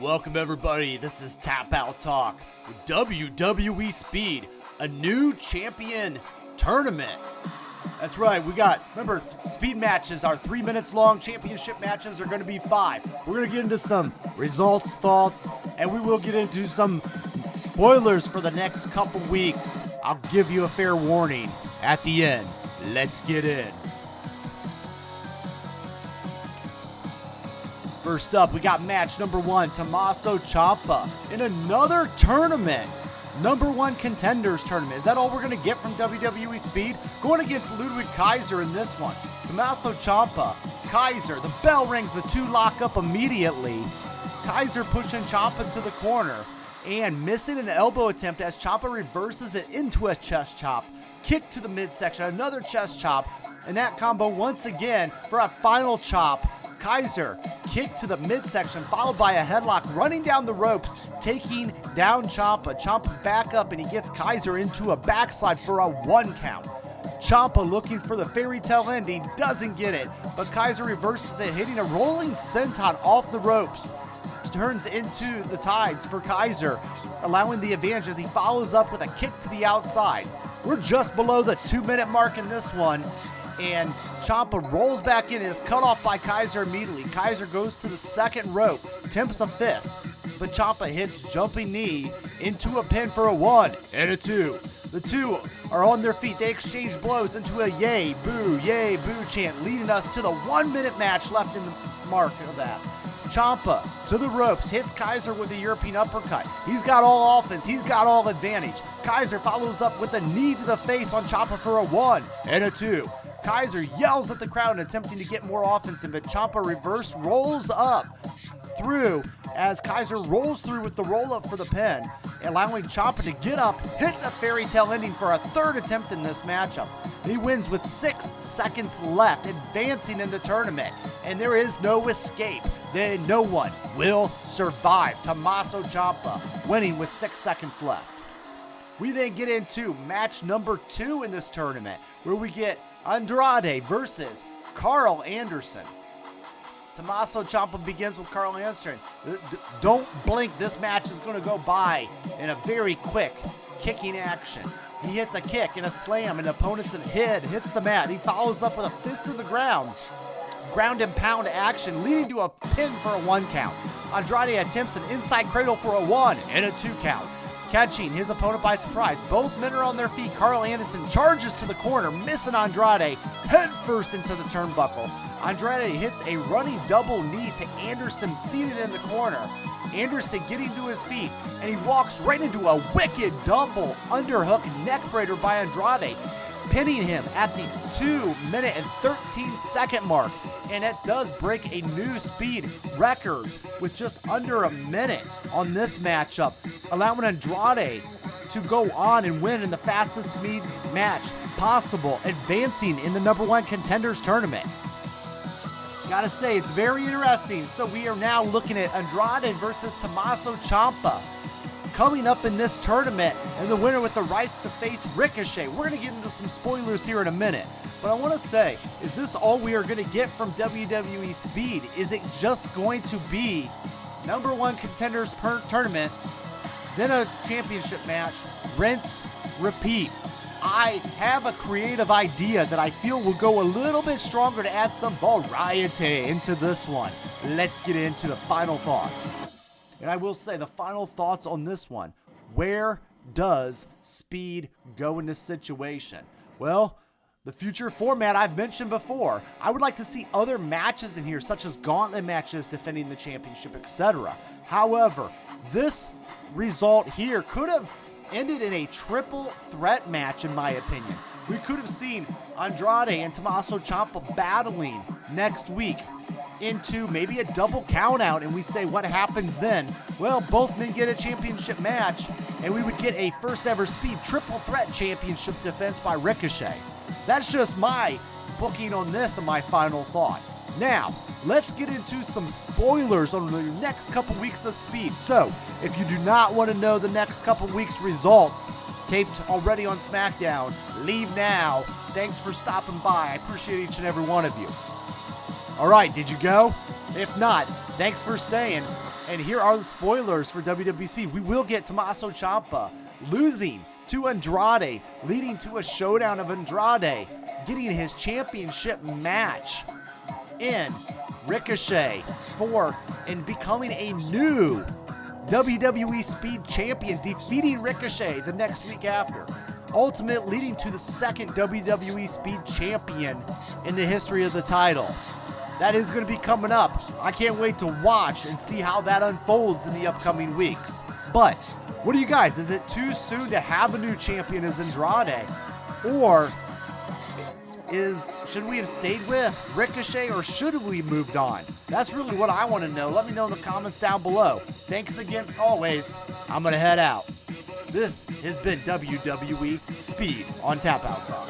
Welcome everybody, this is Tap Out Talk with WWE Speed, a new champion tournament. That's right, remember, speed matches are 3 minutes long, championship matches are going to be 5. We're going to get into some results, thoughts, and we will get into some spoilers for the next couple weeks. I'll give you a fair warning at the end. Let's get in. First up, we got match number 1, Tommaso Ciampa in another tournament. Number 1 contenders tournament. Is that all we're going to get from WWE Speed? Going against Ludwig Kaiser in this one. Tommaso Ciampa, Kaiser, the bell rings, the two lock up immediately. Kaiser pushing Ciampa to the corner and missing an elbow attempt as Ciampa reverses it into a chest chop. Kick to the midsection, another chest chop, and that combo once again for a final chop. Kaiser, kick to the midsection, followed by a headlock, running down the ropes, taking down Ciampa. Ciampa back up, and he gets Kaiser into a backslide for a 1 count. Ciampa looking for the fairy tale ending, doesn't get it, but Kaiser reverses it, hitting a rolling senton off the ropes. Turns into the tides for Kaiser, allowing the advantage as he follows up with a kick to the outside. We're just below the 2-minute mark in this one. And Ciampa rolls back in and is cut off by Kaiser immediately. Kaiser goes to the second rope, attempts a fist, but Ciampa hits jumping knee into a pin for a 1 and a 2. The two are on their feet. They exchange blows into a yay, boo chant, leading us to the 1-minute match left in the mark of that. Ciampa to the ropes, hits Kaiser with a European uppercut. He's got all offense, he's got all advantage. Kaiser follows up with a knee to the face on Ciampa for a 1 and a 2. Kaiser yells at the crowd attempting to get more offense in, but Ciampa reverse rolls up through as Kaiser rolls through with the roll up for the pin, allowing Ciampa to get up, hit the fairy tale ending for a 3rd attempt in this matchup. He wins with 6 seconds left, advancing in the tournament, and there is no escape. Then no one will survive. Tommaso Ciampa winning with 6 seconds left. We then get into match number 2 in this tournament, where we get Andrade versus Carl Anderson. Tommaso Ciampa begins with Carl Anderson. Don't blink, this match is going to go by in a very quick kicking action. He hits a kick and a slam, and the opponent's head hits the mat. He follows up with a fist to the ground. Ground and pound action, leading to a pin for a 1 count. Andrade attempts an inside cradle for a 1 and a 2 count. Catching his opponent by surprise. Both men are on their feet. Carl Anderson charges to the corner, missing Andrade head first into the turnbuckle. Andrade hits a running double knee to Anderson seated in the corner. Anderson getting to his feet, and he walks right into a wicked double underhook neckbreaker by Andrade, pinning him at the 2-minute and 13-second mark. And it does break a new speed record with just under a minute on this matchup, allowing Andrade to go on and win in the fastest speed match possible, advancing in the number 1 contenders tournament. Gotta say, it's very interesting. So we are now looking at Andrade versus Tommaso Ciampa coming up in this tournament, and the winner with the rights to face Ricochet. We're going to get into some spoilers here in a minute, but I want to say, is this all we are going to get from WWE Speed? Is it just going to be number 1 contenders per tournaments, then a championship match, rinse, repeat? I have a creative idea that I feel will go a little bit stronger to add some variety into this one. Let's get into the final thoughts. And I will say, the final thoughts on this one. Where does Speed go in this situation? Well, the future format I've mentioned before. I would like to see other matches in here, such as gauntlet matches, defending the championship, etc. However, this result here could have ended in a triple threat match, in my opinion. We could have seen Andrade and Tommaso Ciampa battling next week into maybe a double count out, and we say, what happens then? Well, both men get a championship match, and we would get a first ever Speed triple threat championship defense by Ricochet. That's just my booking on this and my final thought. Now, let's get into some spoilers on the next couple weeks of Speed. So, if you do not want to know the next couple weeks' results, taped already on SmackDown, leave now. Thanks for stopping by. I appreciate each and every one of you. All right, did you go? If not, Thanks for staying. And here are the spoilers for WWE Speed. We will get Tommaso Ciampa losing to Andrade, leading to a showdown of Andrade getting his championship match in Ricochet and becoming a new WWE Speed champion, defeating Ricochet the next week after. Ultimate leading to the second WWE Speed champion in the history of the title. That is going to be coming up. I can't wait to watch and see how that unfolds in the upcoming weeks. But what do you guys? Is it too soon to have a new champion as Andrade? Or should we have stayed with Ricochet, or should we have moved on? That's really what I want to know. Let me know in the comments down below. Thanks again, always. I'm going to head out. This has been WWE Speed on Tap Out Talk.